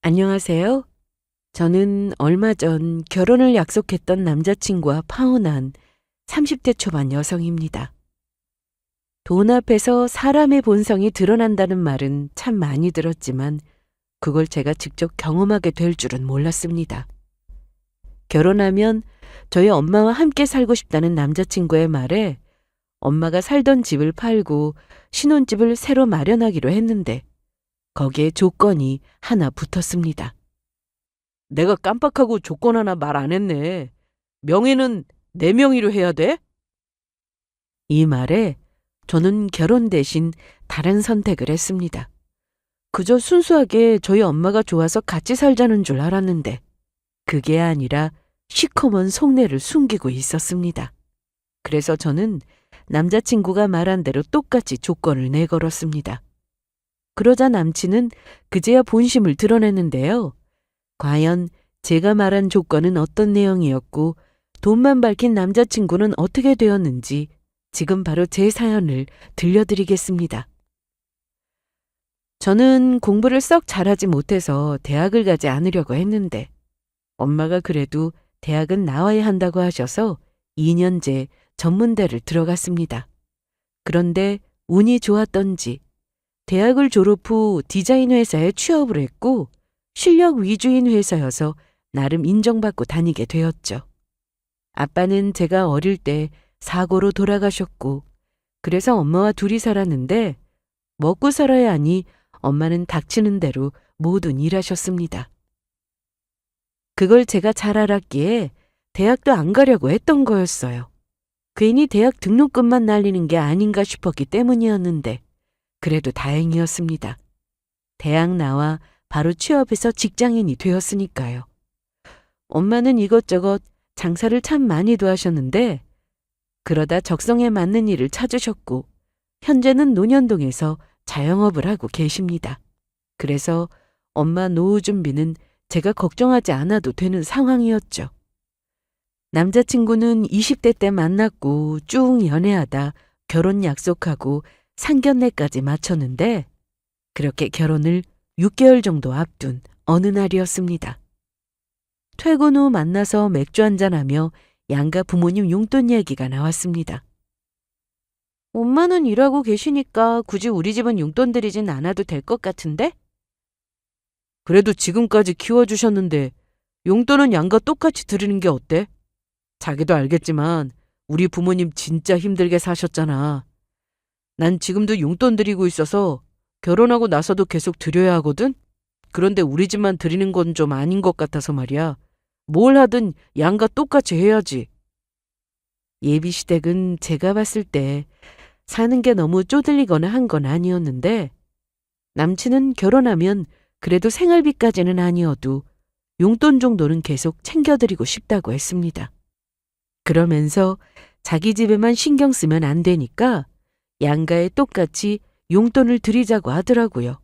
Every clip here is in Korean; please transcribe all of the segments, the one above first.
안녕하세요. 저는 얼마 전 결혼을 약속했던 남자친구와 파혼한 30대 초반 여성입니다. 돈 앞에서 사람의 본성이 드러난다는 말은 참 많이 들었지만 그걸 제가 직접 경험하게 될 줄은 몰랐습니다. 결혼하면 저희 엄마와 함께 살고 싶다는 남자친구의 말에 엄마가 살던 집을 팔고 신혼집을 새로 마련하기로 했는데 거기에 조건이 하나 붙었습니다. 내가 깜빡하고 조건 하나 말 안 했네. 명의는 내 명의로 해야 돼? 이 말에 저는 결혼 대신 다른 선택을 했습니다. 그저 순수하게 저희 엄마가 좋아서 같이 살자는 줄 알았는데 그게 아니라 시커먼 속내를 숨기고 있었습니다. 그래서 저는 남자친구가 말한 대로 똑같이 조건을 내걸었습니다. 그러자 남친은 그제야 본심을 드러냈는데요. 과연 제가 말한 조건은 어떤 내용이었고 돈만 밝힌 남자친구는 어떻게 되었는지 지금 바로 제 사연을 들려드리겠습니다. 저는 공부를 썩 잘하지 못해서 대학을 가지 않으려고 했는데 엄마가 그래도 대학은 나와야 한다고 하셔서 2년제 전문대를 들어갔습니다. 그런데 운이 좋았던지 대학을 졸업 후 디자인 회사에 취업을 했고 실력 위주인 회사여서 나름 인정받고 다니게 되었죠. 아빠는 제가 어릴 때 사고로 돌아가셨고 그래서 엄마와 둘이 살았는데 먹고 살아야 하니 엄마는 닥치는 대로 모든 일하셨습니다. 그걸 제가 잘 알았기에 대학도 안 가려고 했던 거였어요. 괜히 대학 등록금만 날리는 게 아닌가 싶었기 때문이었는데 그래도 다행이었습니다. 대학 나와 바로 취업해서 직장인이 되었으니까요. 엄마는 이것저것 장사를 참 많이 도하셨는데 그러다 적성에 맞는 일을 찾으셨고 현재는 논현동에서 자영업을 하고 계십니다. 그래서 엄마 노후 준비는 제가 걱정하지 않아도 되는 상황이었죠. 남자친구는 20대 때 만났고 쭉 연애하다 결혼 약속하고 상견례까지 마쳤는데 그렇게 결혼을 6개월 정도 앞둔 어느 날이었습니다. 퇴근 후 만나서 맥주 한잔하며 양가 부모님 용돈 얘기가 나왔습니다. 엄마는 일하고 계시니까 굳이 우리 집은 용돈 드리진 않아도 될 것 같은데? 그래도 지금까지 키워주셨는데 용돈은 양가 똑같이 드리는 게 어때? 자기도 알겠지만 우리 부모님 진짜 힘들게 사셨잖아. 난 지금도 용돈 드리고 있어서 결혼하고 나서도 계속 드려야 하거든? 그런데 우리 집만 드리는 건 좀 아닌 것 같아서 말이야. 뭘 하든 양가 똑같이 해야지. 예비시댁은 제가 봤을 때 사는 게 너무 쪼들리거나 한 건 아니었는데 남친은 결혼하면 그래도 생활비까지는 아니어도 용돈 정도는 계속 챙겨드리고 싶다고 했습니다. 그러면서 자기 집에만 신경 쓰면 안 되니까 양가에 똑같이 용돈을 드리자고 하더라고요.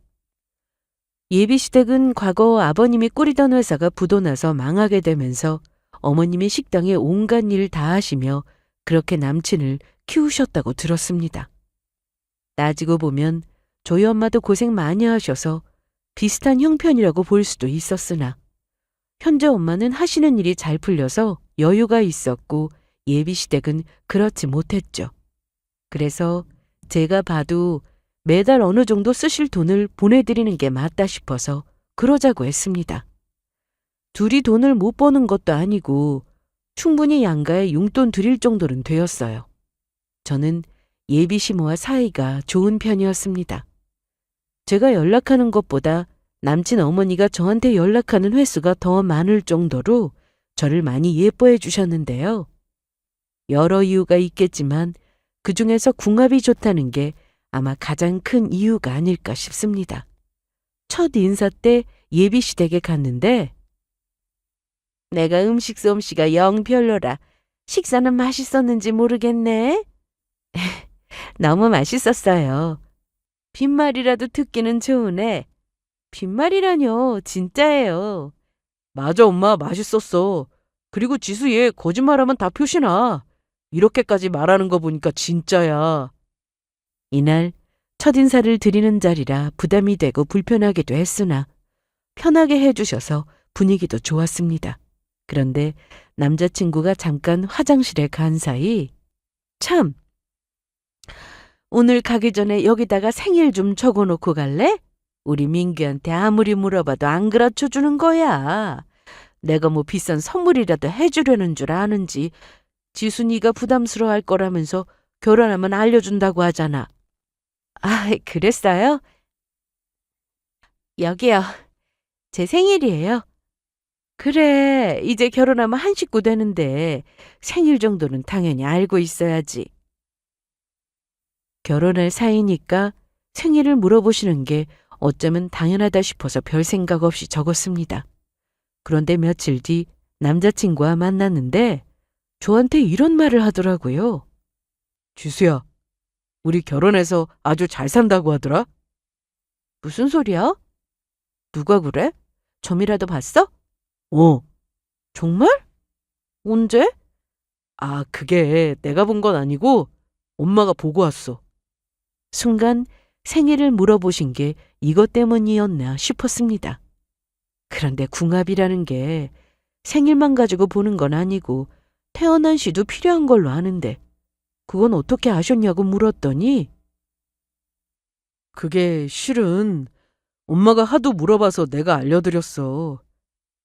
예비시댁은 과거 아버님이 꾸리던 회사가 부도나서 망하게 되면서 어머님이 식당에 온갖 일을 다 하시며 그렇게 남친을 키우셨다고 들었습니다. 따지고 보면 저희 엄마도 고생 많이 하셔서 비슷한 형편이라고 볼 수도 있었으나 현재 엄마는 하시는 일이 잘 풀려서 여유가 있었고 예비시댁은 그렇지 못했죠. 그래서 제가 봐도 매달 어느 정도 쓰실 돈을 보내드리는 게 맞다 싶어서 그러자고 했습니다. 둘이 돈을 못 버는 것도 아니고 충분히 양가에 용돈 드릴 정도는 되었어요. 저는 예비 시모와 사이가 좋은 편이었습니다. 제가 연락하는 것보다 남친 어머니가 저한테 연락하는 횟수가 더 많을 정도로 저를 많이 예뻐해 주셨는데요. 여러 이유가 있겠지만 그중에서 궁합이 좋다는 게 아마 가장 큰 이유가 아닐까 싶습니다. 첫 인사 때 예비시댁에 갔는데 내가 음식 솜씨가 영 별로라. 식사는 맛있었는지 모르겠네. 너무 맛있었어요. 빈말이라도 듣기는 좋으네. 빈말이라뇨. 진짜예요. 맞아 엄마 맛있었어. 그리고 지수 얘 거짓말하면 다 표시나. 이렇게까지 말하는 거 보니까 진짜야. 이날 첫인사를 드리는 자리라 부담이 되고 불편하기도 했으나 편하게 해주셔서 분위기도 좋았습니다. 그런데 남자친구가 잠깐 화장실에 간 사이 참, 오늘 가기 전에 여기다가 생일 좀 적어놓고 갈래? 우리 민규한테 아무리 물어봐도 안 가르쳐주는 거야. 내가 뭐 비싼 선물이라도 해주려는 줄 아는지 지순이가 부담스러워할 거라면서 결혼하면 알려준다고 하잖아. 아, 그랬어요? 여기요. 제 생일이에요. 그래, 이제 결혼하면 한 식구 되는데 생일 정도는 당연히 알고 있어야지. 결혼할 사이니까 생일을 물어보시는 게 어쩌면 당연하다 싶어서 별 생각 없이 적었습니다. 그런데 며칠 뒤 남자친구와 만났는데 저한테 이런 말을 하더라고요. 지수야, 우리 결혼해서 아주 잘 산다고 하더라? 무슨 소리야? 누가 그래? 점이라도 봤어? 어. 정말? 언제? 아, 그게 내가 본 건 아니고 엄마가 보고 왔어. 순간 생일을 물어보신 게 이것 때문이었나 싶었습니다. 그런데 궁합이라는 게 생일만 가지고 보는 건 아니고 태어난 시도 필요한 걸로 아는데 그건 어떻게 아셨냐고 물었더니 그게 실은 엄마가 하도 물어봐서 내가 알려드렸어.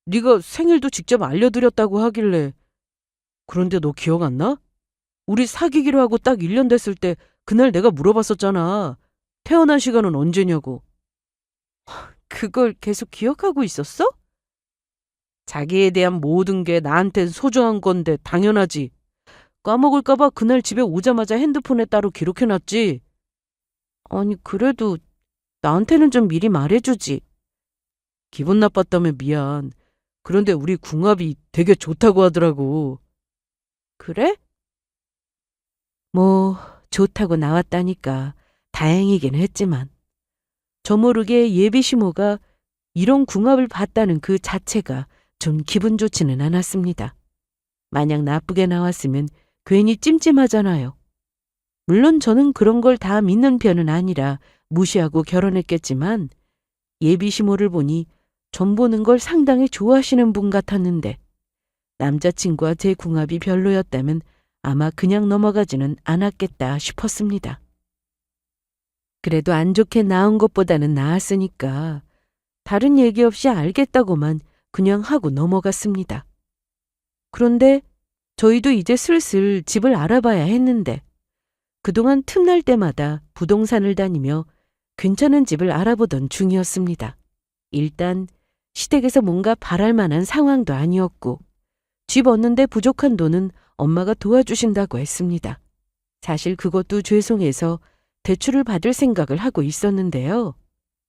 네가 생일도 직접 알려드렸다고 하길래. 그런데 너 기억 안 나? 우리 사귀기로 하고 딱 1년 됐을 때 그날 내가 물어봤었잖아. 태어난 시간은 언제냐고. 그걸 계속 기억하고 있었어? 자기에 대한 모든 게 나한텐 소중한 건데 당연하지. 까먹을까봐 그날 집에 오자마자 핸드폰에 따로 기록해놨지. 아니, 그래도 나한테는 좀 미리 말해주지. 기분 나빴다며 미안. 그런데 우리 궁합이 되게 좋다고 하더라고. 그래? 뭐 좋다고 나왔다니까 다행이긴 했지만 저 모르게 예비 시모가 이런 궁합을 봤다는 그 자체가 좀 기분 좋지는 않았습니다. 만약 나쁘게 나왔으면 괜히 찜찜하잖아요. 물론 저는 그런 걸 다 믿는 편은 아니라 무시하고 결혼했겠지만 예비 시모를 보니 전 보는 걸 상당히 좋아하시는 분 같았는데 남자친구와 제 궁합이 별로였다면 아마 그냥 넘어가지는 않았겠다 싶었습니다. 그래도 안 좋게 나온 것보다는 나았으니까 다른 얘기 없이 알겠다고만 그냥 하고 넘어갔습니다. 그런데 저희도 이제 슬슬 집을 알아봐야 했는데 그동안 틈날 때마다 부동산을 다니며 괜찮은 집을 알아보던 중이었습니다. 일단 시댁에서 뭔가 바랄 만한 상황도 아니었고 집 얻는데 부족한 돈은 엄마가 도와주신다고 했습니다. 사실 그것도 죄송해서 대출을 받을 생각을 하고 있었는데요.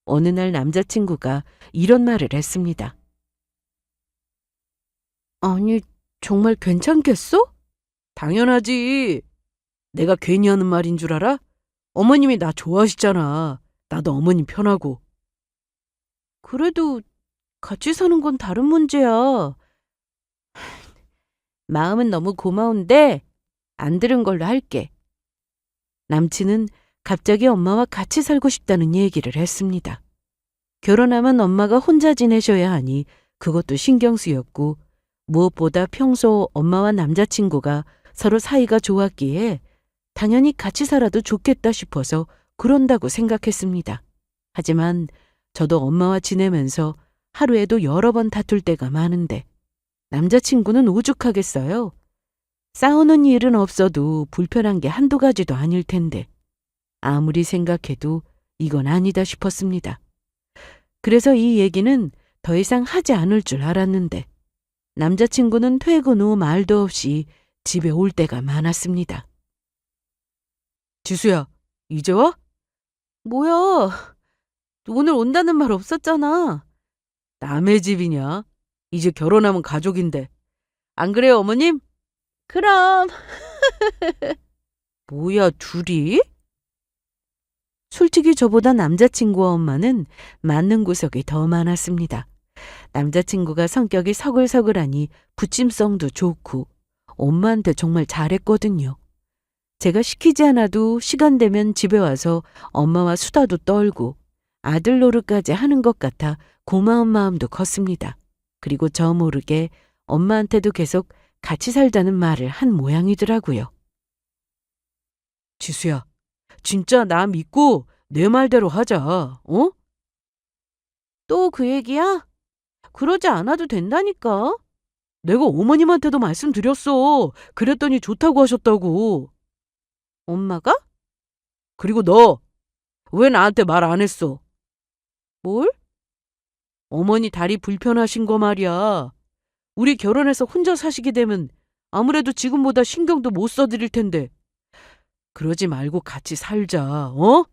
어느 날 남자친구가 이런 말을 했습니다. 아니, 정말 괜찮겠어? 당연하지. 내가 괜히 하는 말인 줄 알아? 어머님이 나 좋아하시잖아. 나도 어머님 편하고. 그래도 같이 사는 건 다른 문제야. 마음은 너무 고마운데 안 들은 걸로 할게. 남친은 갑자기 엄마와 같이 살고 싶다는 얘기를 했습니다. 결혼하면 엄마가 혼자 지내셔야 하니 그것도 신경 쓰였고 무엇보다 평소 엄마와 남자친구가 서로 사이가 좋았기에 당연히 같이 살아도 좋겠다 싶어서 그런다고 생각했습니다. 하지만 저도 엄마와 지내면서 하루에도 여러 번 다툴 때가 많은데 남자친구는 오죽하겠어요. 싸우는 일은 없어도 불편한 게 한두 가지도 아닐 텐데 아무리 생각해도 이건 아니다 싶었습니다. 그래서 이 얘기는 더 이상 하지 않을 줄 알았는데 남자친구는 퇴근 후 말도 없이 집에 올 때가 많았습니다. 지수야, 이제 와? 뭐야, 오늘 온다는 말 없었잖아. 남의 집이냐? 이제 결혼하면 가족인데. 안 그래요, 어머님? 그럼. 뭐야, 둘이? 솔직히 저보다 남자친구와 엄마는 맞는 구석이 더 많았습니다. 남자친구가 성격이 서글서글하니 부침성도 좋고 엄마한테 정말 잘했거든요. 제가 시키지 않아도 시간 되면 집에 와서 엄마와 수다도 떨고 아들 노릇까지 하는 것 같아 고마운 마음도 컸습니다. 그리고 저 모르게 엄마한테도 계속 같이 살자는 말을 한 모양이더라고요. 지수야, 진짜 나 믿고 내 말대로 하자, 어? 또 그 얘기야? 그러지 않아도 된다니까. 내가 어머님한테도 말씀드렸어. 그랬더니 좋다고 하셨다고. 엄마가? 그리고 너, 왜 나한테 말 안 했어? 뭘? 어머니 다리 불편하신 거 말이야. 우리 결혼해서 혼자 사시게 되면 아무래도 지금보다 신경도 못 써드릴 텐데. 그러지 말고 같이 살자, 어?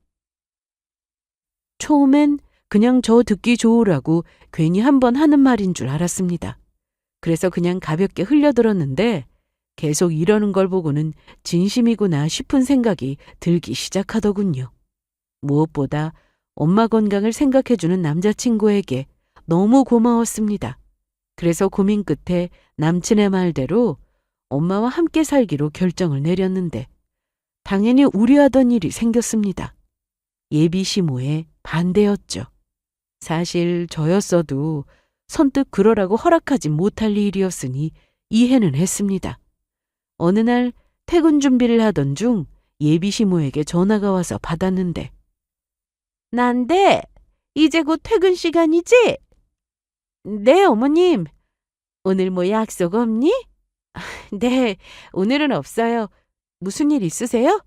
처음엔 그냥 저 듣기 좋으라고 괜히 한번 하는 말인 줄 알았습니다. 그래서 그냥 가볍게 흘려들었는데 계속 이러는 걸 보고는 진심이구나 싶은 생각이 들기 시작하더군요. 무엇보다 엄마 건강을 생각해주는 남자친구에게 너무 고마웠습니다. 그래서 고민 끝에 남친의 말대로 엄마와 함께 살기로 결정을 내렸는데 당연히 우려하던 일이 생겼습니다. 예비 시모의 반대였죠. 사실 저였어도 선뜻 그러라고 허락하지 못할 일이었으니 이해는 했습니다. 어느 날 퇴근 준비를 하던 중 예비 시모에게 전화가 와서 받았는데 난데 이제 곧 퇴근 시간이지? 네, 어머님. 오늘 뭐 약속 없니? 네, 오늘은 없어요. 무슨 일 있으세요?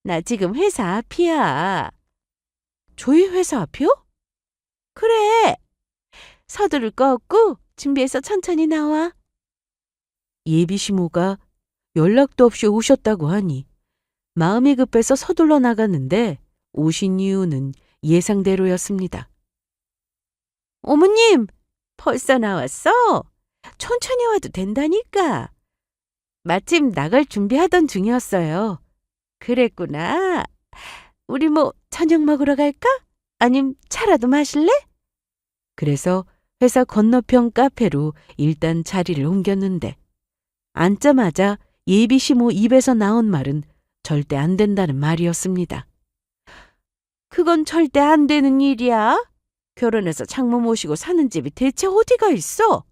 나 지금 회사 앞이야. 저희 회사 앞이요? 그래. 서두를 거 없고 준비해서 천천히 나와. 예비 시모가 연락도 없이 오셨다고 하니 마음이 급해서 서둘러 나갔는데 오신 이유는 예상대로였습니다. 어머님, 벌써 나왔어? 천천히 와도 된다니까. 마침 나갈 준비하던 중이었어요. 그랬구나. 우리 뭐 저녁 먹으러 갈까? 아님 차라도 마실래? 그래서 회사 건너편 카페로 일단 자리를 옮겼는데 앉자마자 예비 시모 입에서 나온 말은 절대 안 된다는 말이었습니다. 그건 절대 안 되는 일이야. 결혼해서 장모 모시고 사는 집이 대체 어디가 있어?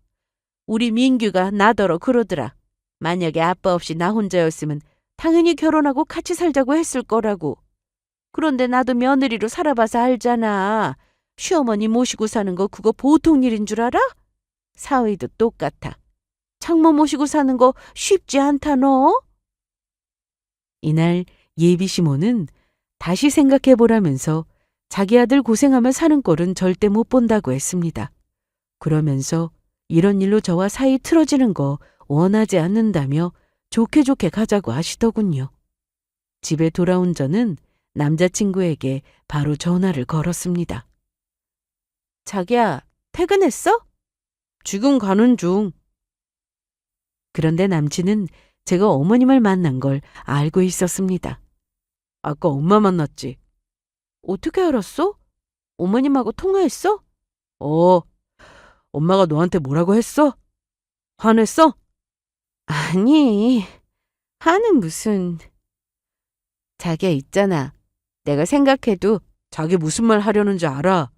우리 민규가 나더러 그러더라. 만약에 아빠 없이 나 혼자였으면 당연히 결혼하고 같이 살자고 했을 거라고. 그런데 나도 며느리로 살아봐서 알잖아. 시어머니 모시고 사는 거 그거 보통 일인 줄 알아? 사위도 똑같아. 장모 모시고 사는 거 쉽지 않다 너. 이날 예비 시모는 다시 생각해보라면서 자기 아들 고생하며 사는 꼴은 절대 못 본다고 했습니다. 그러면서 이런 일로 저와 사이 틀어지는 거 원하지 않는다며 좋게 좋게 가자고 하시더군요. 집에 돌아온 저는 남자친구에게 바로 전화를 걸었습니다. 자기야, 퇴근했어? 지금 가는 중. 그런데 남친은 제가 어머님을 만난 걸 알고 있었습니다. 아까 엄마 만났지. 어떻게 알았어? 어머님하고 통화했어? 엄마가 너한테 뭐라고 했어? 화냈어? 아니, 화는 무슨. 자기야 있잖아. 내가 생각해도 자기 무슨 말 하려는지 알아.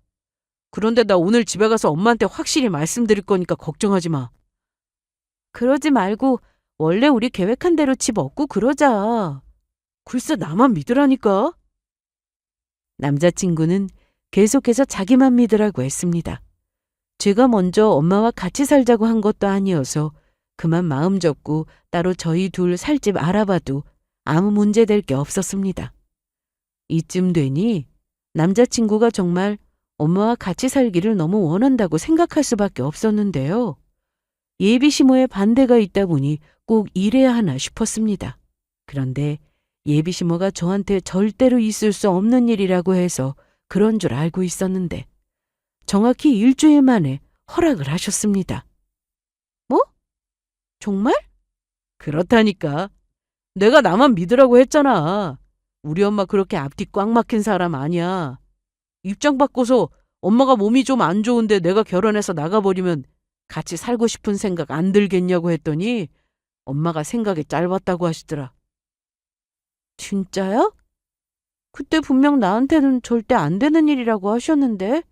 그런데 나 오늘 집에 가서 엄마한테 확실히 말씀드릴 거니까 걱정하지 마. 그러지 말고 원래 우리 계획한 대로 집 얻고 그러자. 글쎄 나만 믿으라니까. 남자친구는 계속해서 자기만 믿으라고 했습니다. 제가 먼저 엄마와 같이 살자고 한 것도 아니어서 그만 마음 접고 따로 저희 둘 살 집 알아봐도 아무 문제될 게 없었습니다. 이쯤 되니 남자친구가 정말 엄마와 같이 살기를 너무 원한다고 생각할 수밖에 없었는데요. 예비 시모의 반대가 있다 보니 꼭 이래야 하나 싶었습니다. 그런데 예비 시모가 저한테 절대로 있을 수 없는 일이라고 해서 그런 줄 알고 있었는데 정확히 일주일 만에 허락을 하셨습니다. 뭐? 정말? 그렇다니까. 내가 나만 믿으라고 했잖아. 우리 엄마 그렇게 앞뒤 꽉 막힌 사람 아니야. 입장 바꿔서 엄마가 몸이 좀 안 좋은데 내가 결혼해서 나가버리면 같이 살고 싶은 생각 안 들겠냐고 했더니 엄마가 생각이 짧았다고 하시더라. 진짜요? 그때 분명 나한테는 절대 안 되는 일이라고 하셨는데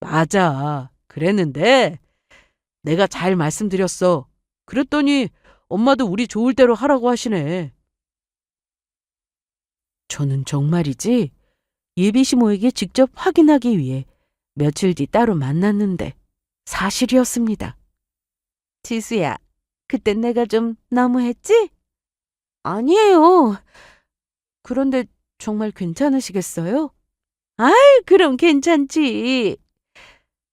맞아. 그랬는데 내가 잘 말씀드렸어. 그랬더니 엄마도 우리 좋을 대로 하라고 하시네. 저는 정말이지 예비 시모에게 직접 확인하기 위해 며칠 뒤 따로 만났는데 사실이었습니다. 지수야, 그땐 내가 좀 너무했지? 아니에요. 그런데 정말 괜찮으시겠어요? 아이, 그럼 괜찮지.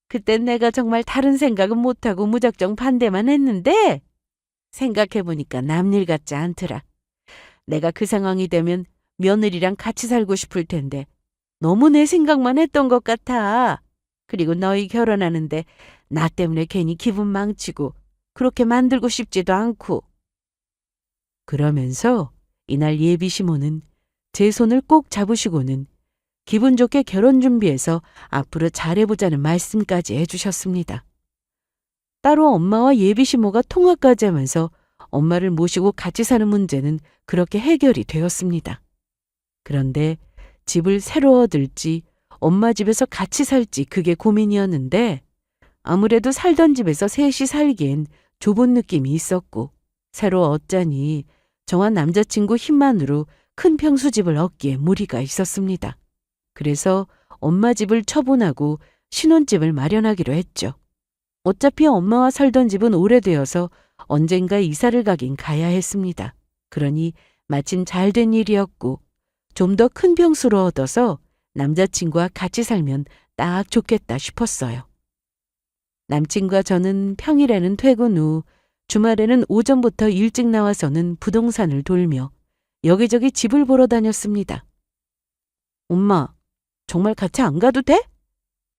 그땐 내가 정말 다른 생각은 못하고 무작정 반대만 했는데 생각해보니까 남일 같지 않더라. 내가 그 상황이 되면 며느리랑 같이 살고 싶을 텐데 너무 내 생각만 했던 것 같아. 그리고 너희 결혼하는데 나 때문에 괜히 기분 망치고 그렇게 만들고 싶지도 않고. 그러면서 이날 예비 시모는 제 손을 꼭 잡으시고는 기분 좋게 결혼 준비해서 앞으로 잘해보자는 말씀까지 해주셨습니다. 따로 엄마와 예비 시모가 통화까지 하면서 엄마를 모시고 같이 사는 문제는 그렇게 해결이 되었습니다. 그런데 집을 새로 얻을지 엄마 집에서 같이 살지 그게 고민이었는데 아무래도 살던 집에서 셋이 살기엔 좁은 느낌이 있었고 새로 얻자니 저와 남자친구 힘만으로 큰 평수집을 얻기에 무리가 있었습니다. 그래서 엄마 집을 처분하고 신혼집을 마련하기로 했죠. 어차피 엄마와 살던 집은 오래되어서 언젠가 이사를 가긴 가야 했습니다. 그러니 마침 잘된 일이었고 좀 더 큰 평수로 얻어서 남자친구와 같이 살면 딱 좋겠다 싶었어요. 남친과 저는 평일에는 퇴근 후 주말에는 오전부터 일찍 나와서는 부동산을 돌며 여기저기 집을 보러 다녔습니다. 엄마, 정말 같이 안 가도 돼?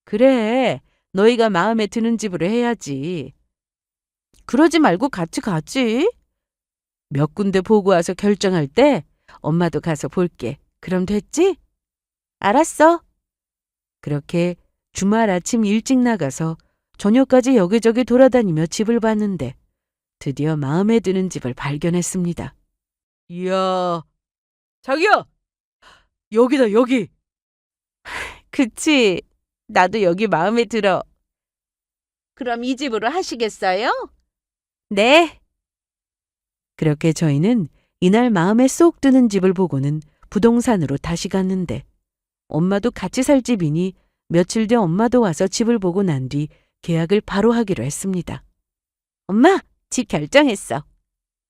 그래, 너희가 마음에 드는 집으로 해야지. 그러지 말고 같이 가지. 몇 군데 보고 와서 결정할 때 엄마도 가서 볼게. 그럼 됐지? 알았어. 그렇게 주말 아침 일찍 나가서 저녁까지 여기저기 돌아다니며 집을 봤는데 드디어 마음에 드는 집을 발견했습니다. 이야, 자기야! 여기다, 여기! 그치? 나도 여기 마음에 들어. 그럼 이 집으로 하시겠어요? 네. 그렇게 저희는 이날 마음에 쏙 드는 집을 보고는 부동산으로 다시 갔는데 엄마도 같이 살 집이니 며칠 뒤 엄마도 와서 집을 보고 난 뒤 계약을 바로 하기로 했습니다. 엄마, 집 결정했어.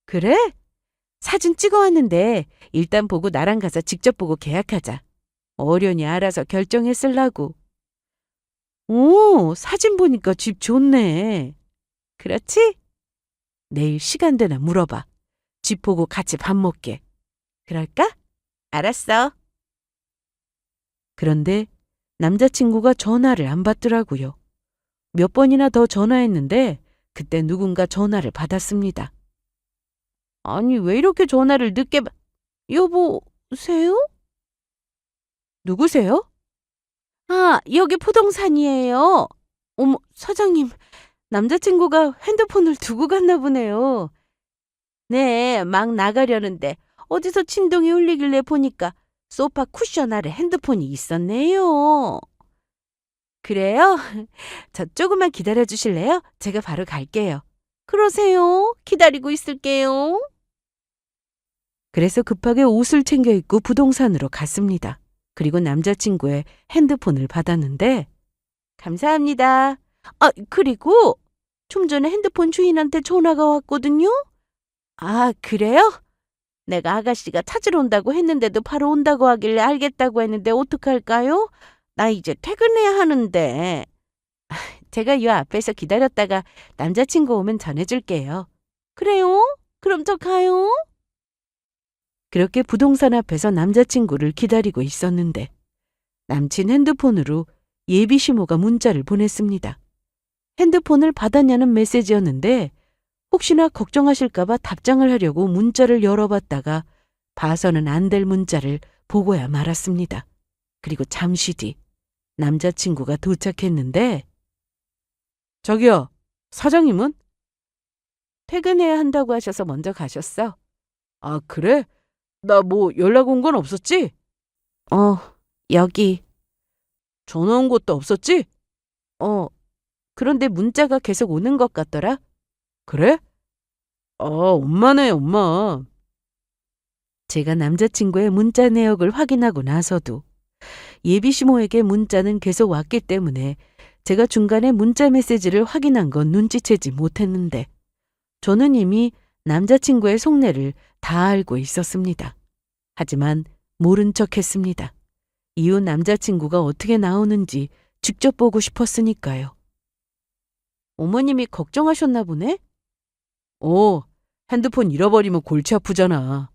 그래? 사진 찍어왔는데 일단 보고 나랑 가서 직접 보고 계약하자. 어련히 알아서 결정했을라고. 오, 사진 보니까 집 좋네. 그렇지? 내일 시간 되나 물어봐. 집 보고 같이 밥 먹게. 그럴까? 알았어. 그런데 남자친구가 전화를 안 받더라고요. 몇 번이나 더 전화했는데 그때 누군가 전화를 받았습니다. 아니, 왜 이렇게 전화를 늦게 여보세요? 누구세요? 아, 여기 부동산이에요. 어머, 사장님, 남자친구가 핸드폰을 두고 갔나 보네요. 네, 막 나가려는데 어디서 진동이 울리길래 보니까 소파 쿠션 아래 핸드폰이 있었네요. 그래요? 저 조금만 기다려 주실래요? 제가 바로 갈게요. 그러세요. 기다리고 있을게요. 그래서 급하게 옷을 챙겨 입고 부동산으로 갔습니다. 그리고 남자친구의 핸드폰을 받았는데 감사합니다. 아, 그리고 좀 전에 핸드폰 주인한테 전화가 왔거든요. 아, 그래요? 내가 아가씨가 찾으러 온다고 했는데도 바로 온다고 하길래 알겠다고 했는데 어떡할까요? 나 이제 퇴근해야 하는데. 제가 요 앞에서 기다렸다가 남자친구 오면 전해줄게요. 그래요? 그럼 저 가요. 그렇게 부동산 앞에서 남자친구를 기다리고 있었는데 남친 핸드폰으로 예비 시모가 문자를 보냈습니다. 핸드폰을 받았냐는 메시지였는데 혹시나 걱정하실까봐 답장을 하려고 문자를 열어봤다가 봐서는 안 될 문자를 보고야 말았습니다. 그리고 잠시 뒤 남자친구가 도착했는데 저기요, 사장님은? 퇴근해야 한다고 하셔서 먼저 가셨어. 아, 그래? 나 뭐 연락 온 건 없었지? 여기. 전화 온 것도 없었지? 그런데 문자가 계속 오는 것 같더라. 그래? 엄마네, 엄마. 제가 남자친구의 문자 내역을 확인하고 나서도 예비시모에게 문자는 계속 왔기 때문에 제가 중간에 문자 메시지를 확인한 건 눈치채지 못했는데 저는 이미 남자친구의 속내를 다 알고 있었습니다. 하지만 모른 척 했습니다. 이후 남자친구가 어떻게 나오는지 직접 보고 싶었으니까요. 어머님이 걱정하셨나 보네? 핸드폰 잃어버리면 골치 아프잖아.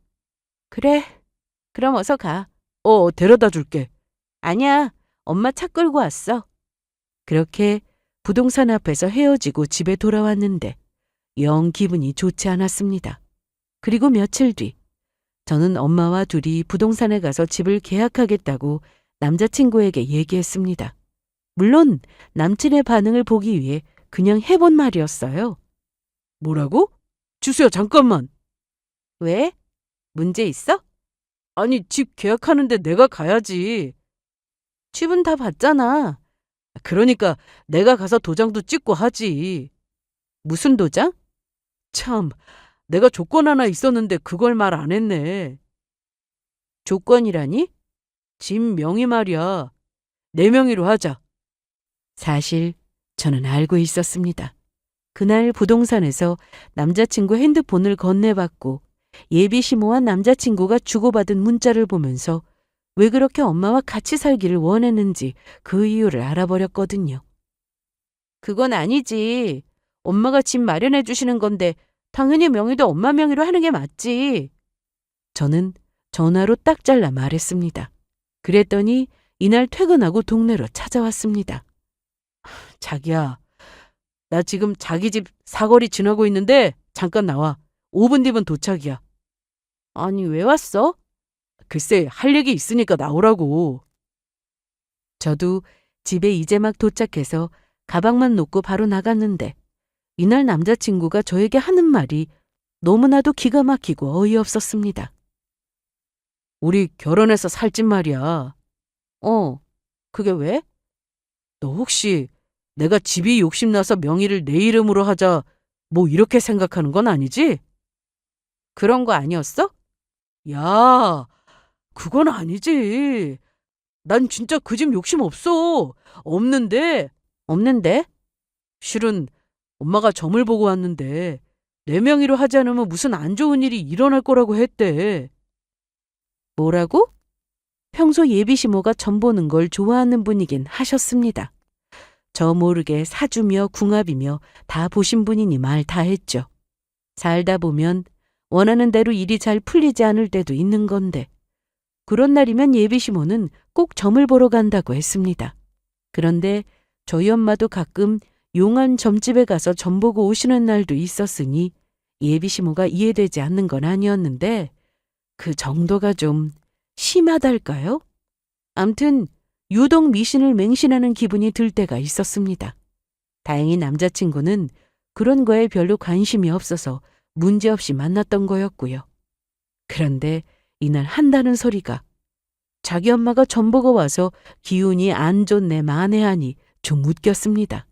그래, 그럼 어서 가. 데려다 줄게. 아니야, 엄마 차 끌고 왔어. 그렇게 부동산 앞에서 헤어지고 집에 돌아왔는데 영 기분이 좋지 않았습니다. 그리고 며칠 뒤 저는 엄마와 둘이 부동산에 가서 집을 계약하겠다고 남자친구에게 얘기했습니다. 물론 남친의 반응을 보기 위해 그냥 해본 말이었어요. 뭐라고? 주수야, 잠깐만. 왜? 문제 있어? 아니, 집 계약하는데 내가 가야지. 집은 다 봤잖아. 그러니까 내가 가서 도장도 찍고 하지. 무슨 도장? 참, 내가 조건 하나 있었는데 그걸 말 안 했네. 조건이라니? 집 명의 말이야. 내 명의로 하자. 사실 저는 알고 있었습니다. 그날 부동산에서 남자친구 핸드폰을 건네받고 예비시모와 남자친구가 주고받은 문자를 보면서 왜 그렇게 엄마와 같이 살기를 원했는지 그 이유를 알아버렸거든요. 그건 아니지. 엄마가 집 마련해 주시는 건데 당연히 명의도 엄마 명의로 하는 게 맞지. 저는 전화로 딱 잘라 말했습니다. 그랬더니 이날 퇴근하고 동네로 찾아왔습니다. 자기야, 나 지금 자기 집 사거리 지나고 있는데 잠깐 나와. 5분 뒤면 도착이야. 아니, 왜 왔어? 글쎄, 할 얘기 있으니까 나오라고. 저도 집에 이제 막 도착해서 가방만 놓고 바로 나갔는데 이날 남자친구가 저에게 하는 말이 너무나도 기가 막히고 어이없었습니다. 우리 결혼해서 살집 말이야. 그게 왜? 너 혹시 내가 집이 욕심나서 명의를 내 이름으로 하자 뭐 이렇게 생각하는 건 아니지? 그런 거 아니었어? 야, 그건 아니지. 난 진짜 그 집 욕심 없어. 없는데 없는데? 실은 엄마가 점을 보고 왔는데 내 명의로 하지 않으면 무슨 안 좋은 일이 일어날 거라고 했대. 뭐라고? 평소 예비시모가 점 보는 걸 좋아하는 분이긴 하셨습니다. 저 모르게 사주며 궁합이며 다 보신 분이니 말 다 했죠. 살다 보면 원하는 대로 일이 잘 풀리지 않을 때도 있는 건데 그런 날이면 예비시모는 꼭 점을 보러 간다고 했습니다. 그런데 저희 엄마도 가끔 용한 점집에 가서 점 보고 오시는 날도 있었으니 예비시모가 이해되지 않는 건 아니었는데 그 정도가 좀 심하달까요? 암튼 유독 미신을 맹신하는 기분이 들 때가 있었습니다. 다행히 남자친구는 그런 거에 별로 관심이 없어서 문제없이 만났던 거였고요. 그런데 이날 한다는 소리가 자기 엄마가 점 보고 와서 기운이 안 좋네 만회하니 좀 웃겼습니다.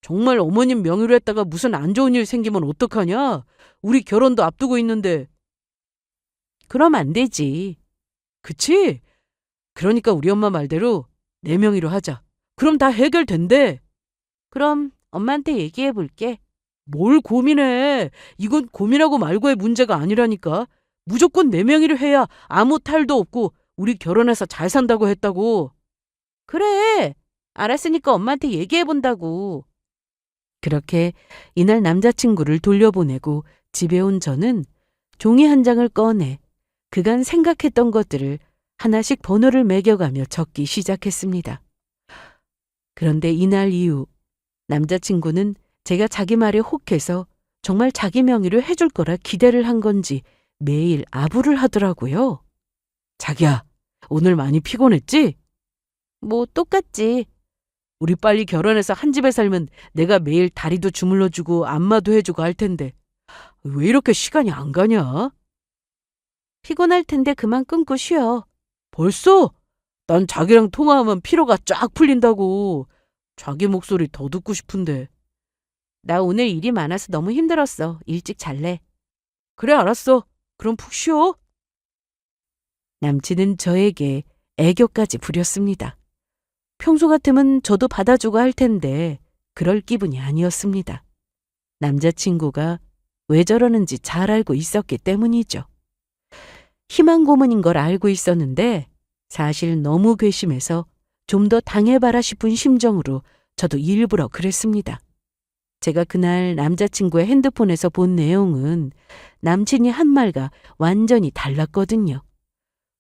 정말 어머님 명의로 했다가 무슨 안 좋은 일 생기면 어떡하냐? 우리 결혼도 앞두고 있는데. 그럼 안 되지. 그치? 그러니까 우리 엄마 말대로 내 명의로 하자. 그럼 다 해결된대. 그럼 엄마한테 얘기해 볼게. 뭘 고민해. 이건 고민하고 말고의 문제가 아니라니까. 무조건 내 명의로 해야 아무 탈도 없고 우리 결혼해서 잘 산다고 했다고. 그래. 알았으니까 엄마한테 얘기해 본다고. 그렇게 이날 남자친구를 돌려보내고 집에 온 저는 종이 한 장을 꺼내 그간 생각했던 것들을 하나씩 번호를 매겨가며 적기 시작했습니다. 그런데 이날 이후 남자친구는 제가 자기 말에 혹해서 정말 자기 명의로 해줄 거라 기대를 한 건지 매일 아부를 하더라고요. 자기야, 오늘 많이 피곤했지? 뭐 똑같지. 우리 빨리 결혼해서 한 집에 살면 내가 매일 다리도 주물러주고 안마도 해주고 할 텐데 왜 이렇게 시간이 안 가냐? 피곤할 텐데 그만 끊고 쉬어. 벌써? 난 자기랑 통화하면 피로가 쫙 풀린다고. 자기 목소리 더 듣고 싶은데. 나 오늘 일이 많아서 너무 힘들었어. 일찍 잘래. 그래, 알았어. 그럼 푹 쉬어. 남친은 저에게 애교까지 부렸습니다. 평소 같으면 저도 받아주고 할 텐데 그럴 기분이 아니었습니다. 남자친구가 왜 저러는지 잘 알고 있었기 때문이죠. 희망 고문인 걸 알고 있었는데 사실 너무 괘씸해서 좀 더 당해봐라 싶은 심정으로 저도 일부러 그랬습니다. 제가 그날 남자친구의 핸드폰에서 본 내용은 남친이 한 말과 완전히 달랐거든요.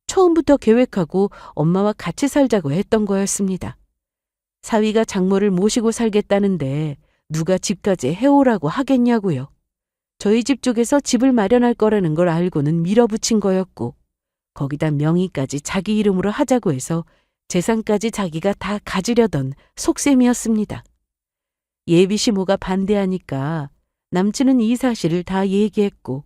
처음부터 계획하고 엄마와 같이 살자고 했던 거였습니다. 사위가 장모를 모시고 살겠다는데 누가 집까지 해오라고 하겠냐고요. 저희 집 쪽에서 집을 마련할 거라는 걸 알고는 밀어붙인 거였고 거기다 명의까지 자기 이름으로 하자고 해서 재산까지 자기가 다 가지려던 속셈이었습니다. 예비 시모가 반대하니까 남친은 이 사실을 다 얘기했고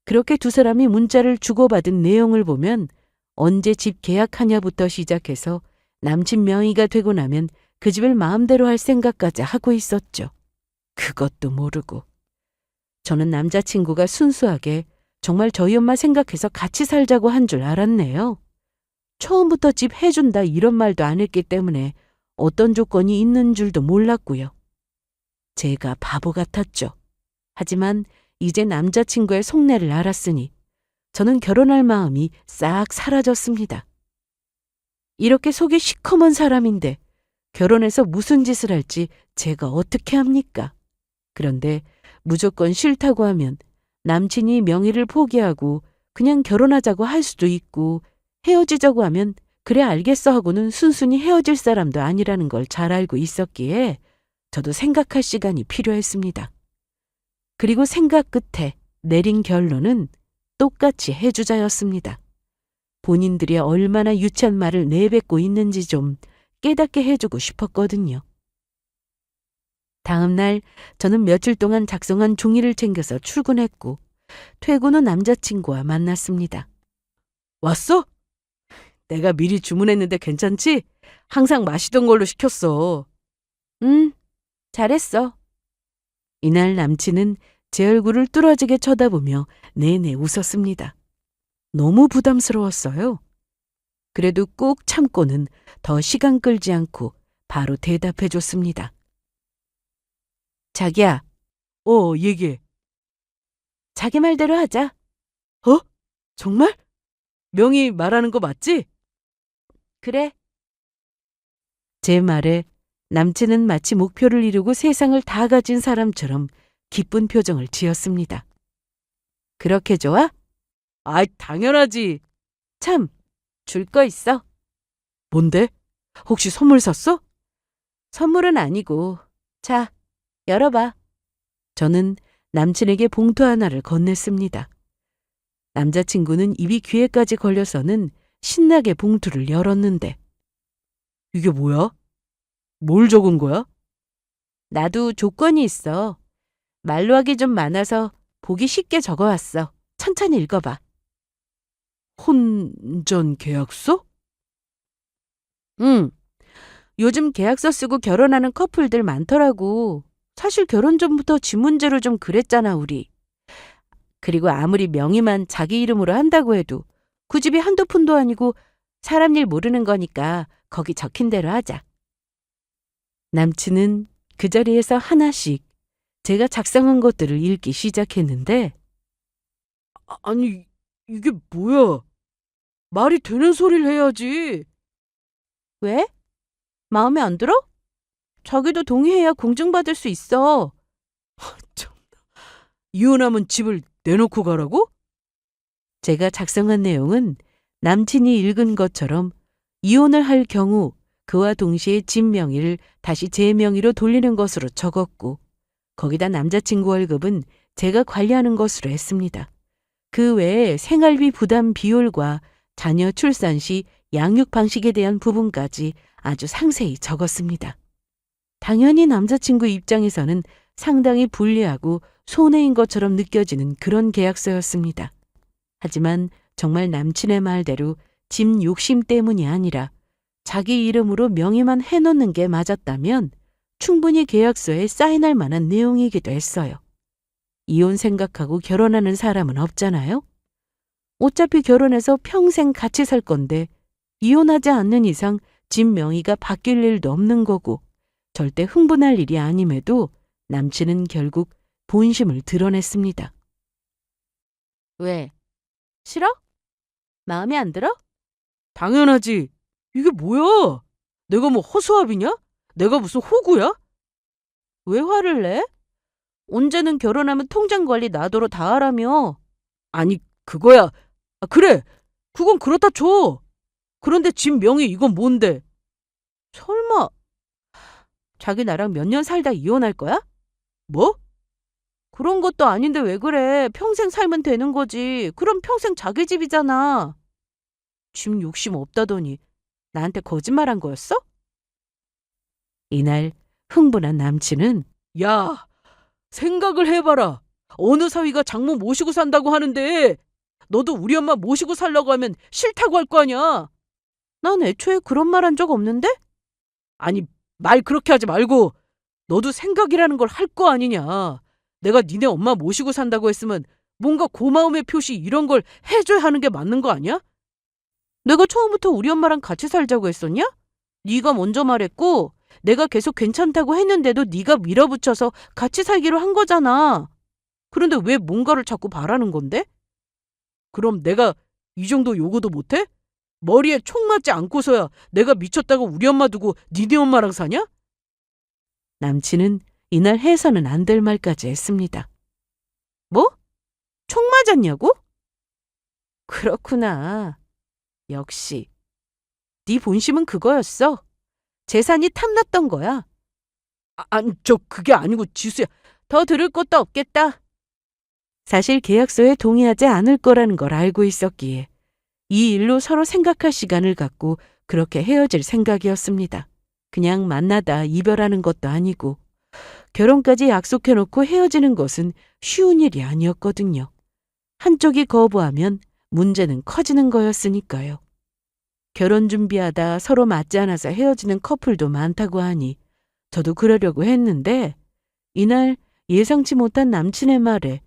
그렇게 두 사람이 문자를 주고받은 내용을 보면 언제 집 계약하냐부터 시작해서 남친 명의가 되고 나면 그 집을 마음대로 할 생각까지 하고 있었죠. 그것도 모르고. 저는 남자친구가 순수하게 정말 저희 엄마 생각해서 같이 살자고 한 줄 알았네요. 처음부터 집 해준다 이런 말도 안 했기 때문에 어떤 조건이 있는 줄도 몰랐고요. 제가 바보 같았죠. 하지만 이제 남자친구의 속내를 알았으니 저는 결혼할 마음이 싹 사라졌습니다. 이렇게 속이 시커먼 사람인데 결혼해서 무슨 짓을 할지 제가 어떻게 합니까? 그런데 무조건 싫다고 하면 남친이 명의를 포기하고 그냥 결혼하자고 할 수도 있고 헤어지자고 하면 그래 알겠어 하고는 순순히 헤어질 사람도 아니라는 걸 잘 알고 있었기에 저도 생각할 시간이 필요했습니다. 그리고 생각 끝에 내린 결론은 똑같이 해주자였습니다. 본인들이 얼마나 유치한 말을 내뱉고 있는지 좀 깨닫게 해주고 싶었거든요. 다음 날 저는 며칠 동안 작성한 종이를 챙겨서 출근했고 퇴근 후 남자친구와 만났습니다. 왔어? 내가 미리 주문했는데 괜찮지? 항상 마시던 걸로 시켰어. 잘했어. 이날 남친은 제 얼굴을 뚫어지게 쳐다보며 내내 웃었습니다. 너무 부담스러웠어요. 그래도 꾹 참고는 더 시간 끌지 않고 바로 대답해줬습니다. 자기야, 얘기해. 자기 말대로 하자. 정말? 명희 말하는 거 맞지? 그래. 제 말에 남친은 마치 목표를 이루고 세상을 다 가진 사람처럼 기쁜 표정을 지었습니다. 그렇게 좋아? 아이, 당연하지. 참, 줄 거 있어. 뭔데? 혹시 선물 샀어? 선물은 아니고. 자, 열어봐. 저는 남친에게 봉투 하나를 건넸습니다. 남자친구는 입이 귀에까지 걸려서는 신나게 봉투를 열었는데. 이게 뭐야? 뭘 적은 거야? 나도 조건이 있어. 말로 하기 좀 많아서 보기 쉽게 적어왔어. 천천히 읽어봐. 혼전 계약서? 응. 요즘 계약서 쓰고 결혼하는 커플들 많더라고. 사실 결혼 전부터 집 문제로 좀 그랬잖아, 우리. 그리고 아무리 명의만 자기 이름으로 한다고 해도 그 집이 한두 푼도 아니고 사람 일 모르는 거니까 거기 적힌 대로 하자. 남친은 그 자리에서 하나씩 제가 작성한 것들을 읽기 시작했는데 아니, 이게 뭐야? 말이 되는 소리를 해야지. 왜? 마음에 안 들어? 자기도 동의해야 공증받을 수 있어. 이혼하면 집을 내놓고 가라고? 제가 작성한 내용은 남친이 읽은 것처럼 이혼을 할 경우 그와 동시에 집 명의를 다시 제 명의로 돌리는 것으로 적었고 거기다 남자친구 월급은 제가 관리하는 것으로 했습니다. 그 외에 생활비 부담 비율과 자녀 출산 시 양육 방식에 대한 부분까지 아주 상세히 적었습니다. 당연히 남자친구 입장에서는 상당히 불리하고 손해인 것처럼 느껴지는 그런 계약서였습니다. 하지만 정말 남친의 말대로 집 욕심 때문이 아니라 자기 이름으로 명의만 해놓는 게 맞았다면 충분히 계약서에 사인할 만한 내용이기도 했어요. 이혼 생각하고 결혼하는 사람은 없잖아요. 어차피 결혼해서 평생 같이 살 건데 이혼하지 않는 이상 집 명의가 바뀔 일도 없는 거고 절대 흥분할 일이 아님에도 남친은 결국 본심을 드러냈습니다. 왜? 싫어? 마음에 안 들어? 당연하지. 이게 뭐야? 내가 뭐 허수아비냐? 내가 무슨 호구야? 왜 화를 내? 언제는 결혼하면 통장 관리 나더러 다 하라며. 아니, 그거야. 아, 그래. 그건 그렇다 쳐. 그런데 집 명의 이건 뭔데? 설마 자기 나랑 몇 년 살다 이혼할 거야? 뭐? 그런 것도 아닌데 왜 그래? 평생 살면 되는 거지. 그럼 평생 자기 집이잖아. 집 욕심 없다더니 나한테 거짓말한 거였어? 이날 흥분한 남친은 야, 생각을 해봐라. 어느 사위가 장모 모시고 산다고 하는데 너도 우리 엄마 모시고 살라고 하면 싫다고 할 거 아니야. 난 애초에 그런 말 한 적 없는데? 아니, 말 그렇게 하지 말고 너도 생각이라는 걸 할 거 아니냐. 내가 니네 엄마 모시고 산다고 했으면 뭔가 고마움의 표시 이런 걸 해줘야 하는 게 맞는 거 아니야? 내가 처음부터 우리 엄마랑 같이 살자고 했었냐? 네가 먼저 말했고 내가 계속 괜찮다고 했는데도 네가 밀어붙여서 같이 살기로 한 거잖아. 그런데 왜 뭔가를 자꾸 바라는 건데? 그럼 내가 이 정도 요구도 못해? 머리에 총 맞지 않고서야 내가 미쳤다고 우리 엄마 두고 니네 엄마랑 사냐? 남친은 이날 해서는 안 될 말까지 했습니다. 뭐? 총 맞았냐고? 그렇구나. 역시 네 본심은 그거였어. 재산이 탐났던 거야. 아니, 그게 아니고 지수야. 더 들을 것도 없겠다. 사실 계약서에 동의하지 않을 거라는 걸 알고 있었기에 이 일로 서로 생각할 시간을 갖고 그렇게 헤어질 생각이었습니다. 그냥 만나다 이별하는 것도 아니고 결혼까지 약속해놓고 헤어지는 것은 쉬운 일이 아니었거든요. 한쪽이 거부하면 문제는 커지는 거였으니까요. 결혼 준비하다 서로 맞지 않아서 헤어지는 커플도 많다고 하니 저도 그러려고 했는데 이날 예상치 못한 남친의 말에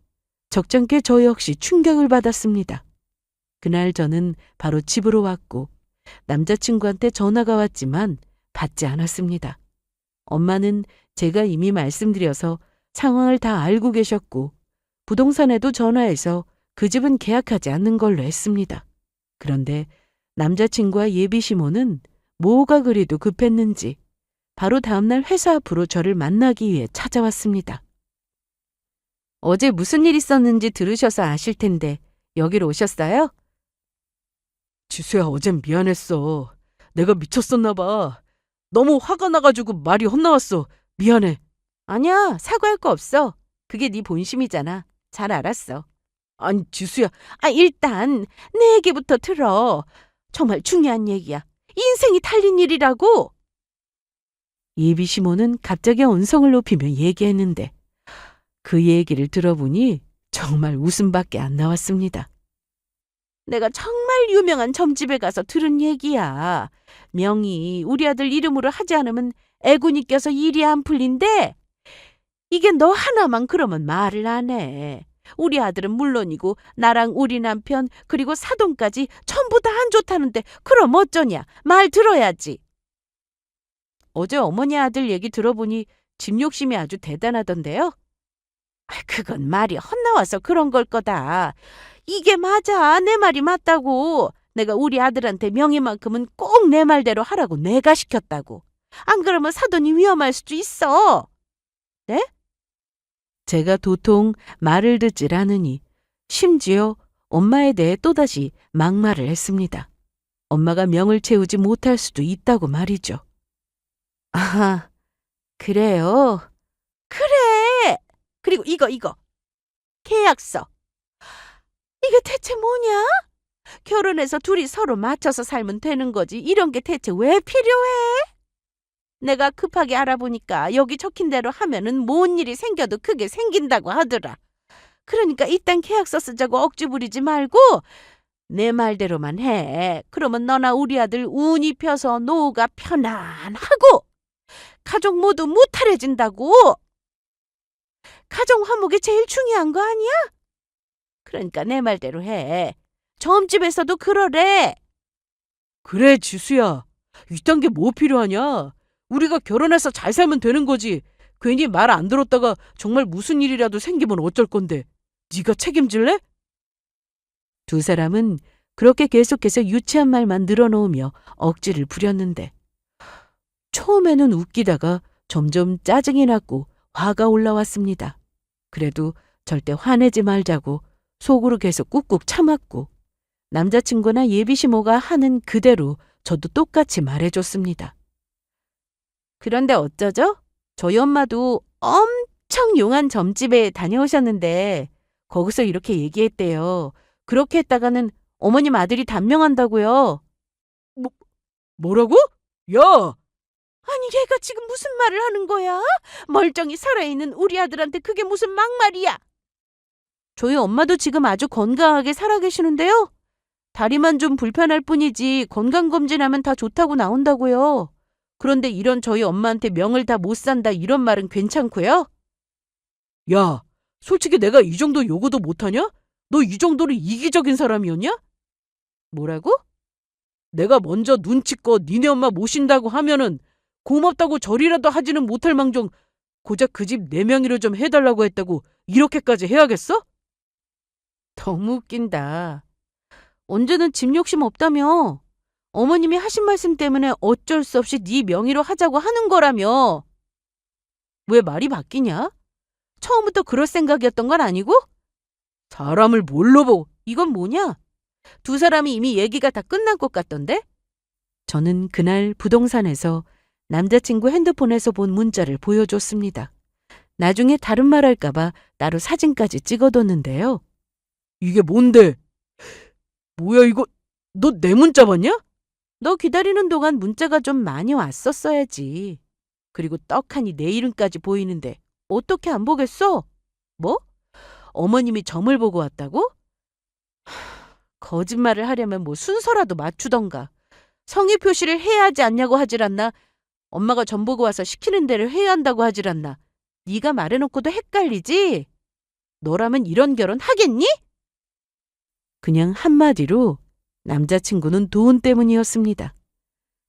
적잖게 저 역시 충격을 받았습니다. 그날 저는 바로 집으로 왔고 남자친구한테 전화가 왔지만 받지 않았습니다. 엄마는 제가 이미 말씀드려서 상황을 다 알고 계셨고 부동산에도 전화해서 그 집은 계약하지 않는 걸로 했습니다. 그런데 남자친구와 예비 시모는 뭐가 그리도 급했는지 바로 다음날 회사 앞으로 저를 만나기 위해 찾아왔습니다. 어제 무슨 일 있었는지 들으셔서 아실 텐데 여기로 오셨어요? 지수야, 어젠 미안했어. 내가 미쳤었나 봐. 너무 화가 나가지고 말이 헛나왔어. 미안해. 아니야, 사과할 거 없어. 그게 네 본심이잖아. 잘 알았어. 아니, 지수야. 일단 내 얘기부터 들어. 정말 중요한 얘기야. 인생이 달린 일이라고. 예비 시모는 갑자기 언성을 높이며 얘기했는데 그 얘기를 들어보니 정말 웃음밖에 안 나왔습니다. 내가 정말 유명한 점집에 가서 들은 얘기야. 명의 우리 아들 이름으로 하지 않으면 애군이 껴서 일이 안 풀린대. 이게 너 하나만 그러면 말을 안 해. 우리 아들은 물론이고 나랑 우리 남편 그리고 사돈까지 전부 다 안 좋다는데 그럼 어쩌냐. 말 들어야지. 어제 어머니 아들 얘기 들어보니 집 욕심이 아주 대단하던데요. 그건 말이 헛나와서 그런 걸 거다. 이게 맞아. 내 말이 맞다고. 내가 우리 아들한테 명의만큼은 꼭 내 말대로 하라고 내가 시켰다고. 안 그러면 사돈이 위험할 수도 있어. 네? 제가 도통 말을 듣질 않으니 심지어 엄마에 대해 또다시 막말을 했습니다. 엄마가 명을 채우지 못할 수도 있다고 말이죠. 아, 그래요? 그래! 그리고 이거. 계약서. 이게 대체 뭐냐? 결혼해서 둘이 서로 맞춰서 살면 되는 거지. 이런 게 대체 왜 필요해? 내가 급하게 알아보니까 여기 적힌 대로 하면은 뭔 일이 생겨도 크게 생긴다고 하더라. 그러니까 일단 계약서 쓰자고 억지 부리지 말고 내 말대로만 해. 그러면 너나 우리 아들 운이 펴서 노후가 편안하고 가족 모두 무탈해진다고. 가정 화목이 제일 중요한 거 아니야? 그러니까 내 말대로 해. 점집에서도 그러래. 그래, 지수야. 이딴 게 뭐 필요하냐? 우리가 결혼해서 잘 살면 되는 거지. 괜히 말 안 들었다가 정말 무슨 일이라도 생기면 어쩔 건데. 네가 책임질래? 두 사람은 그렇게 계속해서 유치한 말만 늘어놓으며 억지를 부렸는데 처음에는 웃기다가 점점 짜증이 났고 화가 올라왔습니다. 그래도 절대 화내지 말자고 속으로 계속 꾹꾹 참았고 남자친구나 예비시모가 하는 그대로 저도 똑같이 말해줬습니다. 그런데 어쩌죠? 저희 엄마도 엄청 용한 점집에 다녀오셨는데 거기서 이렇게 얘기했대요. 그렇게 했다가는 어머님 아들이 단명한다고요. 뭐라고? 야! 아니 얘가 지금 무슨 말을 하는 거야? 멀쩡히 살아있는 우리 아들한테 그게 무슨 막말이야? 저희 엄마도 지금 아주 건강하게 살아계시는데요. 다리만 좀 불편할 뿐이지 건강검진하면 다 좋다고 나온다고요. 그런데 이런 저희 엄마한테 명을 다 못 산다 이런 말은 괜찮고요? 야, 솔직히 내가 이 정도 요구도 못하냐? 너 이 정도로 이기적인 사람이었냐? 뭐라고? 내가 먼저 눈치껏 니네 엄마 모신다고 하면은 고맙다고 절이라도 하지는 못할 망정 고작 그 집 내 명의로 좀 해달라고 했다고 이렇게까지 해야겠어? 너무 웃긴다. 언제는 집 욕심 없다며. 어머님이 하신 말씀 때문에 어쩔 수 없이 네 명의로 하자고 하는 거라며. 왜 말이 바뀌냐? 처음부터 그럴 생각이었던 건 아니고? 사람을 뭘로 보고. 이건 뭐냐? 두 사람이 이미 얘기가 다 끝난 것 같던데? 저는 그날 부동산에서 남자친구 핸드폰에서 본 문자를 보여줬습니다. 나중에 다른 말 할까봐 따로 사진까지 찍어뒀는데요. 이게 뭔데? 뭐야 이거? 너 내 문자 봤냐? 너 기다리는 동안 문자가 좀 많이 왔었어야지. 그리고 떡하니 내 이름까지 보이는데 어떻게 안 보겠어? 뭐? 어머님이 점을 보고 왔다고? 거짓말을 하려면 뭐 순서라도 맞추던가. 성의 표시를 해야 하지 않냐고 하질 않나? 엄마가 점 보고 와서 시키는 대로 해야 한다고 하질 않나? 네가 말해놓고도 헷갈리지? 너라면 이런 결혼 하겠니? 그냥 한마디로 남자친구는 돈 때문이었습니다.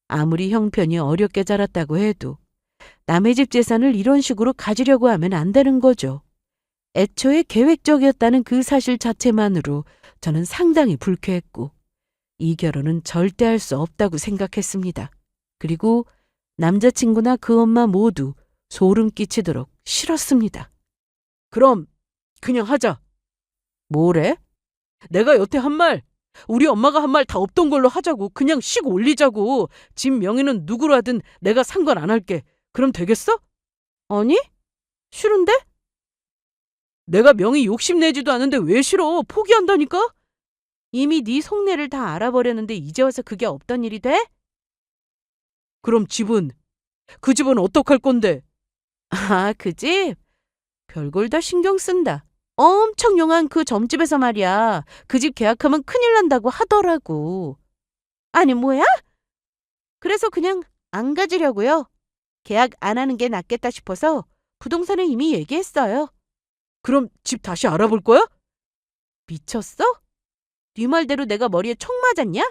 아무리 형편이 어렵게 자랐다고 해도 남의 집 재산을 이런 식으로 가지려고 하면 안 되는 거죠. 애초에 계획적이었다는 그 사실 자체만으로 저는 상당히 불쾌했고 이 결혼은 절대 할 수 없다고 생각했습니다. 그리고 남자친구나 그 엄마 모두 소름 끼치도록 싫었습니다. 그럼 그냥 하자. 뭐래? 내가 여태 한 말, 우리 엄마가 한 말 다 없던 걸로 하자고. 그냥 씩 올리자고. 집 명의는 누구로 하든 내가 상관 안 할게. 그럼 되겠어? 아니? 싫은데? 내가 명의 욕심내지도 않은데 왜 싫어? 포기한다니까? 이미 네 속내를 다 알아버렸는데 이제 와서 그게 없던 일이 돼? 그럼 집은? 그 집은 어떡할 건데? 아, 그 집? 별걸 다 신경 쓴다. 엄청 용한 그 점집에서 말이야. 그 집 계약하면 큰일 난다고 하더라고. 아니 뭐야? 그래서 그냥 안 가지려고요. 계약 안 하는 게 낫겠다 싶어서 부동산에 이미 얘기했어요. 그럼 집 다시 알아볼 거야? 미쳤어? 네 말대로 내가 머리에 총 맞았냐?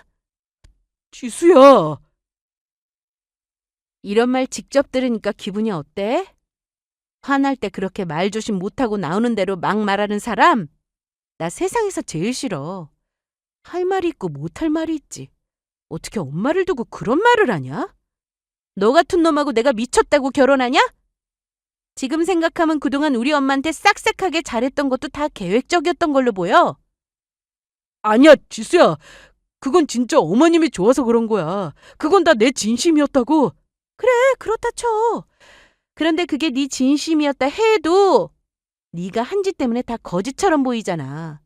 지수야. 이런 말 직접 들으니까 기분이 어때? 화날 때 그렇게 말조심 못하고 나오는 대로 막 말하는 사람? 나 세상에서 제일 싫어. 할 말이 있고 못할 말이 있지. 어떻게 엄마를 두고 그런 말을 하냐? 너 같은 놈하고 내가 미쳤다고 결혼하냐? 지금 생각하면 그동안 우리 엄마한테 싹싹하게 잘했던 것도 다 계획적이었던 걸로 보여. 아니야, 지수야. 그건 진짜 어머님이 좋아서 그런 거야. 그건 다 내 진심이었다고. 그래, 그렇다 쳐. 그런데 그게 네 진심이었다 해도 네가 한 짓 때문에 다 거짓처럼 보이잖아.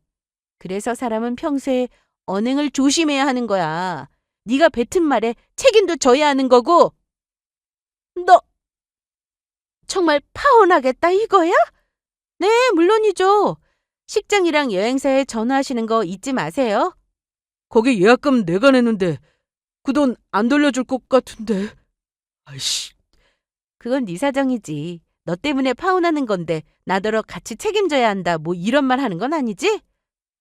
그래서 사람은 평소에 언행을 조심해야 하는 거야. 네가 뱉은 말에 책임도 져야 하는 거고. 너 정말 파혼하겠다 이거야? 네, 물론이죠. 식장이랑 여행사에 전화하시는 거 잊지 마세요. 거기 예약금 내가 냈는데 그 돈 안 돌려줄 것 같은데. 아이씨. 그건 네 사정이지. 너 때문에 파혼하는 건데 나더러 같이 책임져야 한다. 뭐 이런 말 하는 건 아니지?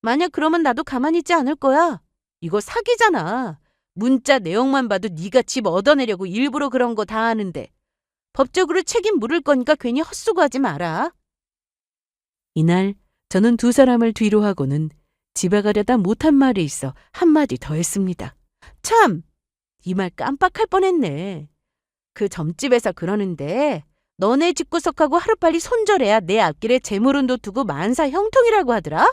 만약 그러면 나도 가만히 있지 않을 거야. 이거 사기잖아. 문자 내용만 봐도 네가 집 얻어내려고 일부러 그런 거 다 하는데. 법적으로 책임 물을 거니까 괜히 헛수고하지 마라. 이날 저는 두 사람을 뒤로 하고는 집에 가려다 못한 말이 있어 한마디 더 했습니다. 참! 이 말 깜빡할 뻔했네. 그 점집에서 그러는데 너네 집구석하고 하루빨리 손절해야 내 앞길에 재물운도 두고 만사 형통이라고 하더라.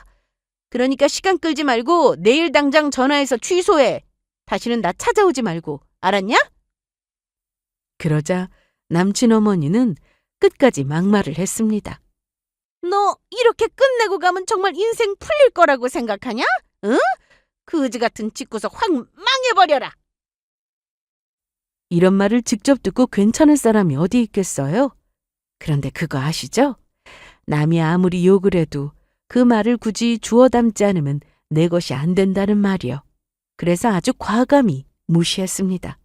그러니까 시간 끌지 말고 내일 당장 전화해서 취소해. 다시는 나 찾아오지 말고. 알았냐? 그러자 남친 어머니는 끝까지 막말을 했습니다. 너 이렇게 끝내고 가면 정말 인생 풀릴 거라고 생각하냐? 응? 그지 같은 집구석 확 망해버려라. 이런 말을 직접 듣고 괜찮을 사람이 어디 있겠어요? 그런데 그거 아시죠? 남이 아무리 욕을 해도 그 말을 굳이 주워 담지 않으면 내 것이 안 된다는 말이요. 그래서 아주 과감히 무시했습니다.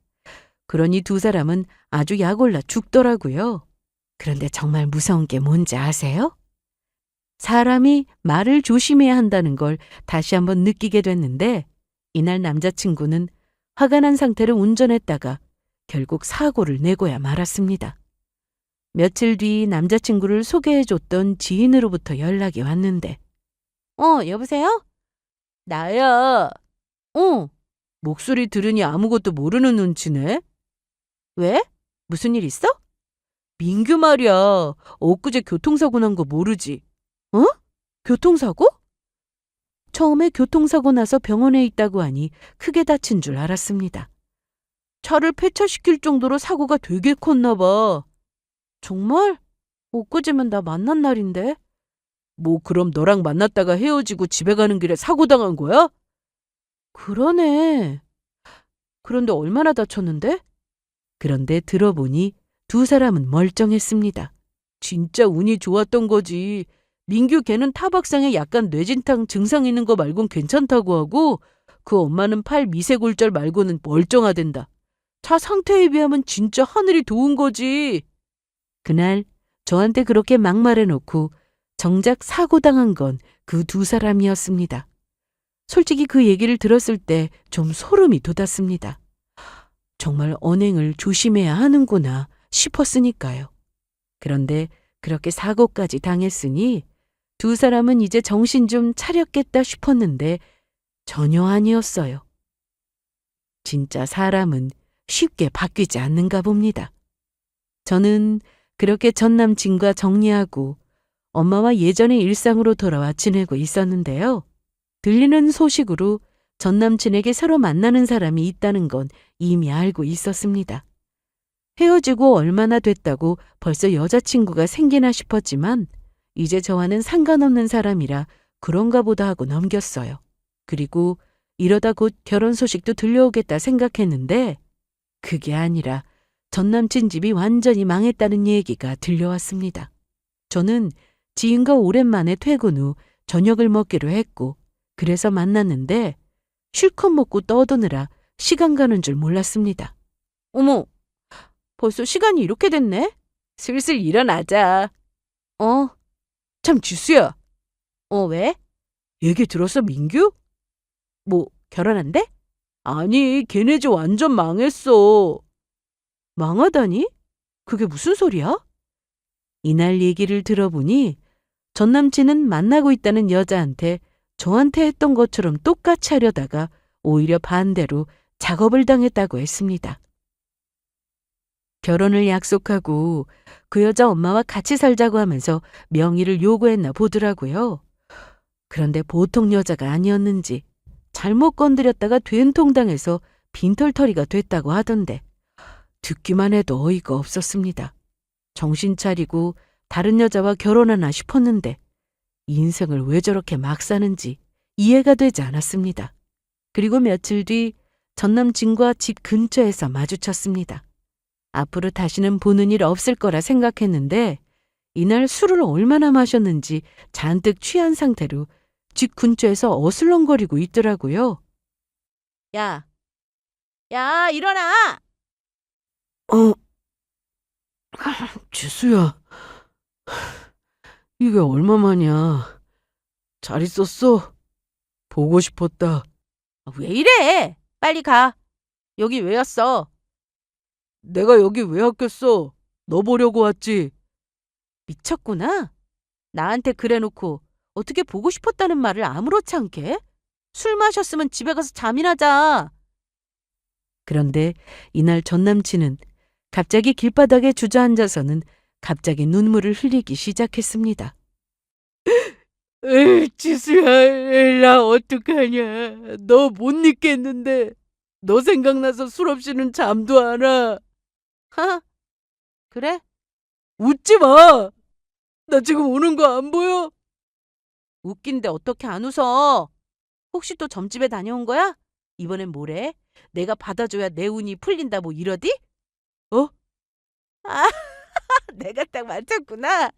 그러니 두 사람은 아주 약올라 죽더라고요. 그런데 정말 무서운 게 뭔지 아세요? 사람이 말을 조심해야 한다는 걸 다시 한번 느끼게 됐는데 이날 남자친구는 화가 난 상태로 운전했다가 결국 사고를 내고야 말았습니다. 며칠 뒤 남자친구를 소개해줬던 지인으로부터 연락이 왔는데 여보세요? 나야. 목소리 들으니 아무것도 모르는 눈치네. 왜? 무슨 일 있어? 민규 말이야. 엊그제 교통사고 난 거 모르지? 교통사고? 처음에 교통사고 나서 병원에 있다고 하니 크게 다친 줄 알았습니다. 차를 폐차시킬 정도로 사고가 되게 컸나 봐. 정말? 엊그제면 나 만난 날인데. 뭐 그럼 너랑 만났다가 헤어지고 집에 가는 길에 사고 당한 거야? 그러네. 그런데 얼마나 다쳤는데? 그런데 들어보니 두 사람은 멀쩡했습니다. 진짜 운이 좋았던 거지. 민규 걔는 타박상에 약간 뇌진탕 증상 있는 거 말곤 괜찮다고 하고 그 엄마는 팔 미세골절 말고는 멀쩡하댄다. 차 상태에 비하면 진짜 하늘이 도운 거지. 그날 저한테 그렇게 막말해놓고 정작 사고당한 건 그 두 사람이었습니다. 솔직히 그 얘기를 들었을 때 좀 소름이 돋았습니다. 정말 언행을 조심해야 하는구나 싶었으니까요. 그런데 그렇게 사고까지 당했으니 두 사람은 이제 정신 좀 차렸겠다 싶었는데 전혀 아니었어요. 진짜 사람은 쉽게 바뀌지 않는가 봅니다. 저는 그렇게 전 남친과 정리하고 엄마와 예전의 일상으로 돌아와 지내고 있었는데요. 들리는 소식으로 전 남친에게 새로 만나는 사람이 있다는 건 이미 알고 있었습니다. 헤어지고 얼마나 됐다고 벌써 여자친구가 생기나 싶었지만 이제 저와는 상관없는 사람이라 그런가 보다 하고 넘겼어요. 그리고 이러다 곧 결혼 소식도 들려오겠다 생각했는데 그게 아니라 전 남친 집이 완전히 망했다는 얘기가 들려왔습니다. 저는 지인과 오랜만에 퇴근 후 저녁을 먹기로 했고 그래서 만났는데 실컷 먹고 떠드느라 시간 가는 줄 몰랐습니다. 어머, 벌써 시간이 이렇게 됐네? 슬슬 일어나자. 참 지수야. 왜? 얘기 들었어, 민규? 뭐 결혼한대? 아니, 걔네 집 완전 망했어. 망하다니? 그게 무슨 소리야? 이날 얘기를 들어보니 전 남친은 만나고 있다는 여자한테 저한테 했던 것처럼 똑같이 하려다가 오히려 반대로 작업을 당했다고 했습니다. 결혼을 약속하고 그 여자 엄마와 같이 살자고 하면서 명의를 요구했나 보더라고요. 그런데 보통 여자가 아니었는지 잘못 건드렸다가 된통당해서 빈털터리가 됐다고 하던데 듣기만 해도 어이가 없었습니다. 정신 차리고 다른 여자와 결혼하나 싶었는데 인생을 왜 저렇게 막 사는지 이해가 되지 않았습니다. 그리고 며칠 뒤 전 남친과 집 근처에서 마주쳤습니다. 앞으로 다시는 보는 일 없을 거라 생각했는데 이날 술을 얼마나 마셨는지 잔뜩 취한 상태로 집 근처에서 어슬렁거리고 있더라고요. 야, 일어나! 지수야, 이게 얼마만이야? 잘 있었어? 보고 싶었다. 왜 이래? 빨리 가. 여기 왜 왔어? 내가 여기 왜 왔겠어? 너 보려고 왔지. 미쳤구나. 나한테 그래놓고 어떻게 보고 싶었다는 말을 아무렇지 않게 해? 술 마셨으면 집에 가서 잠이나 자. 그런데 이날 전 남친은 갑자기 길바닥에 주저앉아서는 갑자기 눈물을 흘리기 시작했습니다. 지수야, 나 어떡하냐. 너 못 잊겠는데. 너 생각나서 술 없이는 잠도 안 와. 하, 그래? 웃지 마. 나 지금 우는 거 안 보여? 웃긴데 어떻게 안 웃어? 혹시 또 점집에 다녀온 거야? 이번엔 뭐래? 내가 받아줘야 내 운이 풀린다 뭐 이러디? 어? 아, 내가 딱 맞췄구나.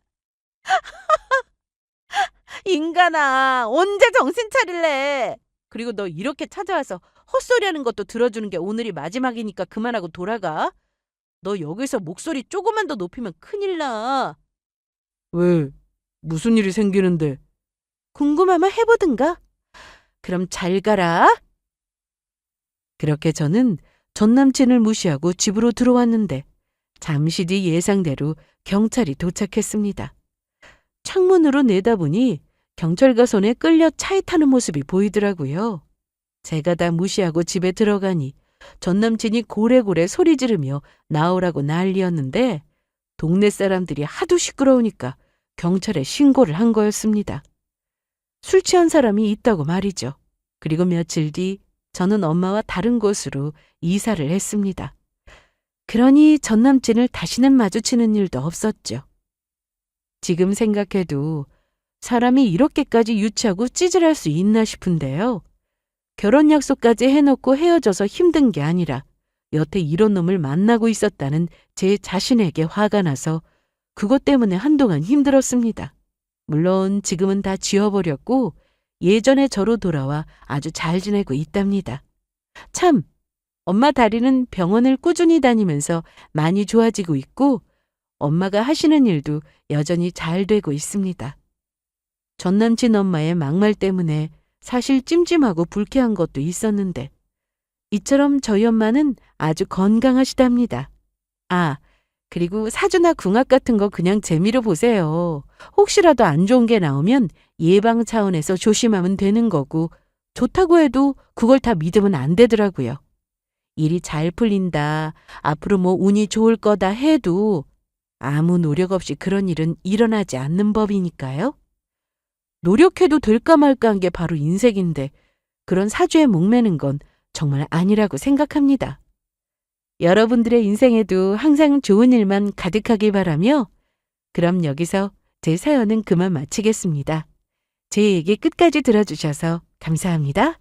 인간아, 언제 정신 차릴래? 그리고 너 이렇게 찾아와서 헛소리하는 것도 들어주는 게 오늘이 마지막이니까 그만하고 돌아가. 너 여기서 목소리 조금만 더 높이면 큰일 나. 왜? 무슨 일이 생기는데? 궁금하면 해보든가. 그럼 잘 가라. 그렇게 저는 전 남친을 무시하고 집으로 들어왔는데 잠시 뒤 예상대로 경찰이 도착했습니다. 창문으로 내다보니 경찰과 손에 끌려 차에 타는 모습이 보이더라고요. 제가 다 무시하고 집에 들어가니 전 남친이 고래고래 소리 지르며 나오라고 난리였는데 동네 사람들이 하도 시끄러우니까 경찰에 신고를 한 거였습니다. 술 취한 사람이 있다고 말이죠. 그리고 며칠 뒤 저는 엄마와 다른 곳으로 이사를 했습니다. 그러니 전 남친을 다시는 마주치는 일도 없었죠. 지금 생각해도 사람이 이렇게까지 유치하고 찌질할 수 있나 싶은데요. 결혼 약속까지 해놓고 헤어져서 힘든 게 아니라 여태 이런 놈을 만나고 있었다는 제 자신에게 화가 나서 그것 때문에 한동안 힘들었습니다. 물론 지금은 다 지워버렸고 예전의 저로 돌아와 아주 잘 지내고 있답니다. 참, 엄마 다리는 병원을 꾸준히 다니면서 많이 좋아지고 있고 엄마가 하시는 일도 여전히 잘 되고 있습니다. 전 남친 엄마의 막말 때문에 사실 찜찜하고 불쾌한 것도 있었는데 이처럼 저희 엄마는 아주 건강하시답니다. 아, 그리고 사주나 궁합 같은 거 그냥 재미로 보세요. 혹시라도 안 좋은 게 나오면 예방 차원에서 조심하면 되는 거고 좋다고 해도 그걸 다 믿으면 안 되더라고요. 일이 잘 풀린다, 앞으로 뭐 운이 좋을 거다 해도 아무 노력 없이 그런 일은 일어나지 않는 법이니까요. 노력해도 될까 말까 한 게 바로 인생인데 그런 사주에 목매는 건 정말 아니라고 생각합니다. 여러분들의 인생에도 항상 좋은 일만 가득하길 바라며 그럼 여기서 제 사연은 그만 마치겠습니다. 제 얘기 끝까지 들어주셔서 감사합니다.